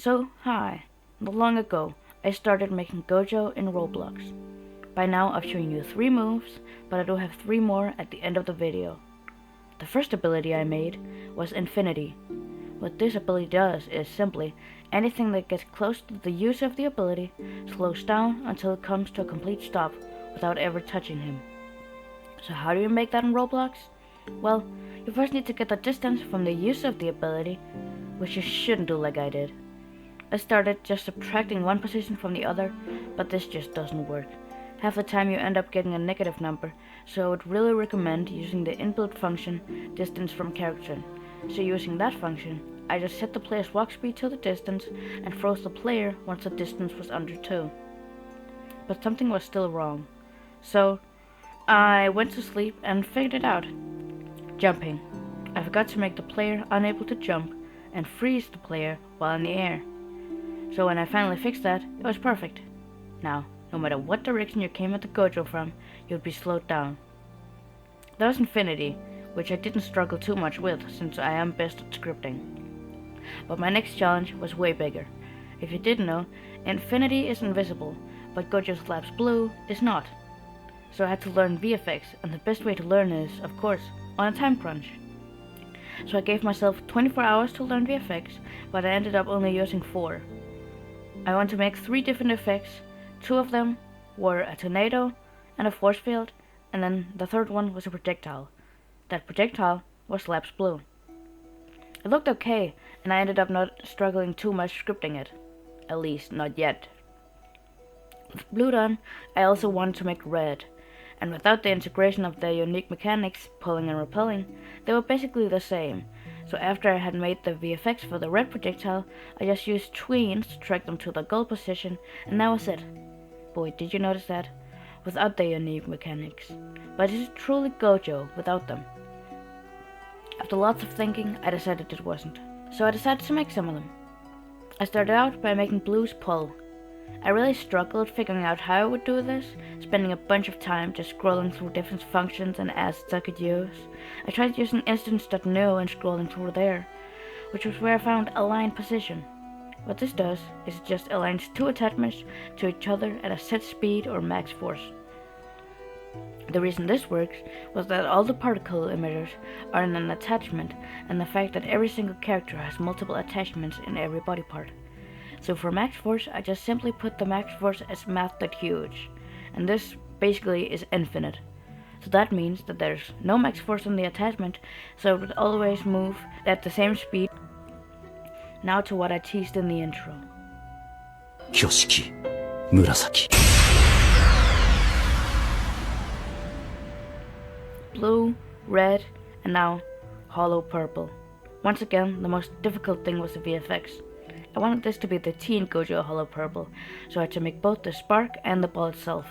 So, hi. Not long ago, I started making Gojo in Roblox. By now I've shown you 3 moves, but I do have 3 more at the end of the video. The first ability I made was Infinity. What this ability does is simply, anything that gets close to the user of the ability slows down until it comes to a complete stop without ever touching him. So how do you make that in Roblox? Well, you first need to get the distance from the user of the ability, which you shouldn't do like I did. I started just subtracting one position from the other, but this just doesn't work. Half the time you end up getting a negative number, so I would really recommend using the inbuilt function distance from character. So using that function, I just set the player's walk speed to the distance and froze the player once the distance was under 2. But something was still wrong. So I went to sleep and figured it out. Jumping. I forgot to make the player unable to jump and freeze the player while in the air. So when I finally fixed that, it was perfect. Now, no matter what direction you came at the Gojo from, you'd be slowed down. That was Infinity, which I didn't struggle too much with since I am best at scripting. But my next challenge was way bigger. If you didn't know, Infinity is invisible, but Gojo's Labs Blue is not. So I had to learn VFX, and the best way to learn is, of course, on a time crunch. So I gave myself 24 hours to learn VFX, but I ended up only using 4. I want to make 3 different effects. 2 of them were a tornado and a force field, and then the third one was a projectile. That projectile was Labs Blue. It looked okay, and I ended up not struggling too much scripting it. At least, not yet. With Blue done, I also wanted to make red, and without the integration of the unique mechanics, pulling and repelling, they were basically the same. So after I had made the VFX for the red projectile, I just used tweens to track them to the goal position, and that was it. Boy, did you notice that? Without the unique mechanics. But it is truly Gojo without them. After lots of thinking, I decided it wasn't. So I decided to make some of them. I started out by making Blue's pull. I really struggled figuring out how I would do this, spending a bunch of time just scrolling through different functions and assets I could use. I tried using instance.no and scrolling through there, which was where I found align position. What this does is it just aligns 2 attachments to each other at a set speed or max force. The reason this works was that all the particle emitters are in an attachment, and the fact that every single character has multiple attachments in every body part. So for max force, I just simply put the max force as math.huge, and this basically is infinite. So that means that there's no max force on the attachment, so it would always move at the same speed. Now to what I teased in the intro. 挙式紫 Blue, red, and now hollow purple. Once again, the most difficult thing was the VFX. I wanted this to be the Teen Gojo hollow purple, so I had to make both the spark and the ball itself.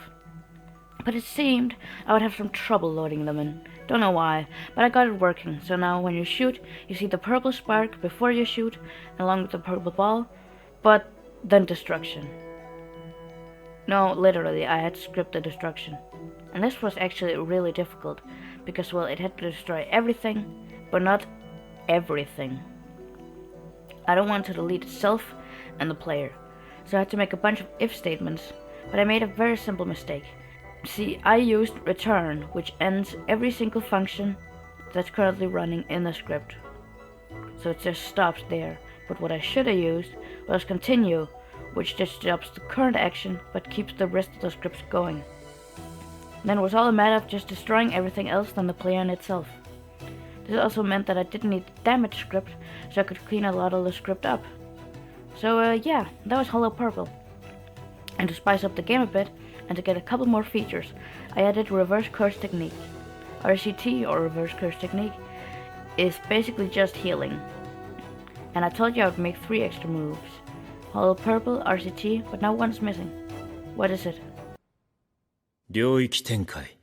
But it seemed I would have some trouble loading them in. Don't know why, but I got it working, so now when you shoot, you see the purple spark before you shoot, along with the purple ball, but then destruction. No, literally, I had to script the destruction. And this was actually really difficult, because, well, it had to destroy everything, but not everything. I don't want to delete itself and the player, so I had to make a bunch of if statements, but I made a very simple mistake. See, I used return, which ends every single function that's currently running in the script. So it just stops there, but what I should have used was continue, which just stops the current action but keeps the rest of the scripts going. Then it was all a matter of just destroying everything else than the player in itself. This also meant that I didn't need the damage script, so I could clean a lot of the script up. So yeah, that was Hollow Purple. And to spice up the game a bit, and to get a couple more features, I added Reverse Curse Technique. RCT, or Reverse Curse Technique, is basically just healing. And I told you I would make 3 extra moves. Hollow Purple, RCT, but now one's missing. What is it? 領域展開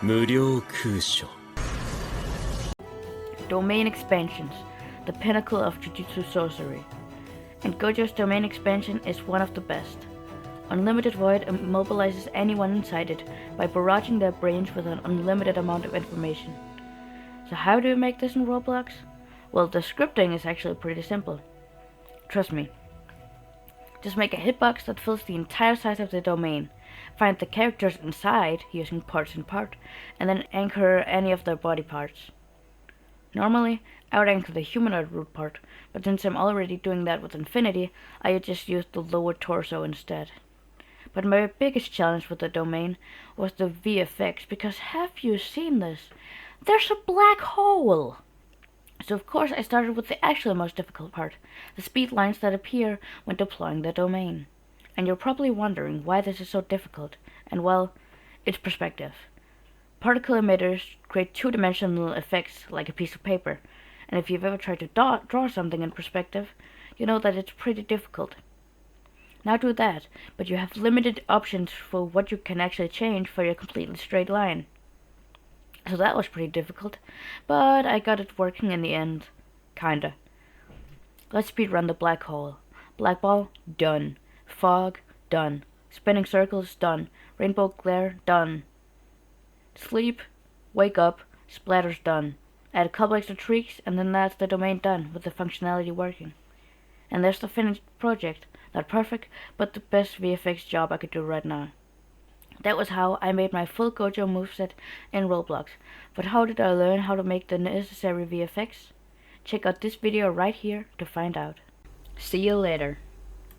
無料空所 Domain Expansions, the pinnacle of Jujutsu sorcery. And Gojo's domain expansion is one of the best. Unlimited Void immobilizes anyone inside it by barraging their brains with an unlimited amount of information. So how do you make this in Roblox? Well, the scripting is actually pretty simple. Trust me. Just make a hitbox that fills the entire size of the domain. Find the characters inside using parts and part, and then anchor any of their body parts. Normally, I would anchor the humanoid root part, but since I'm already doing that with Infinity, I just used the lower torso instead. But my biggest challenge with the domain was the VFX, because have you seen this? There's a black hole! So of course I started with the actually most difficult part, the speed lines that appear when deploying the domain. And you're probably wondering why this is so difficult, and well, it's perspective. Particle emitters create two-dimensional effects like a piece of paper, and if you've ever tried to draw something in perspective, you know that it's pretty difficult. Now do that, but you have limited options for what you can actually change for your completely straight line. So that was pretty difficult, but I got it working in the end. Kinda. Let's speedrun the black hole. Black ball, done. Fog, done. Spinning circles, done. Rainbow glare, done. Sleep, wake up, splatters, done. Add a couple extra tweaks, and then that's the domain done, with the functionality working. And there's the finished project. Not perfect, but the best VFX job I could do right now. That was how I made my full Gojo moveset in Roblox. But how did I learn how to make the necessary VFX? Check out this video right here to find out. See you later.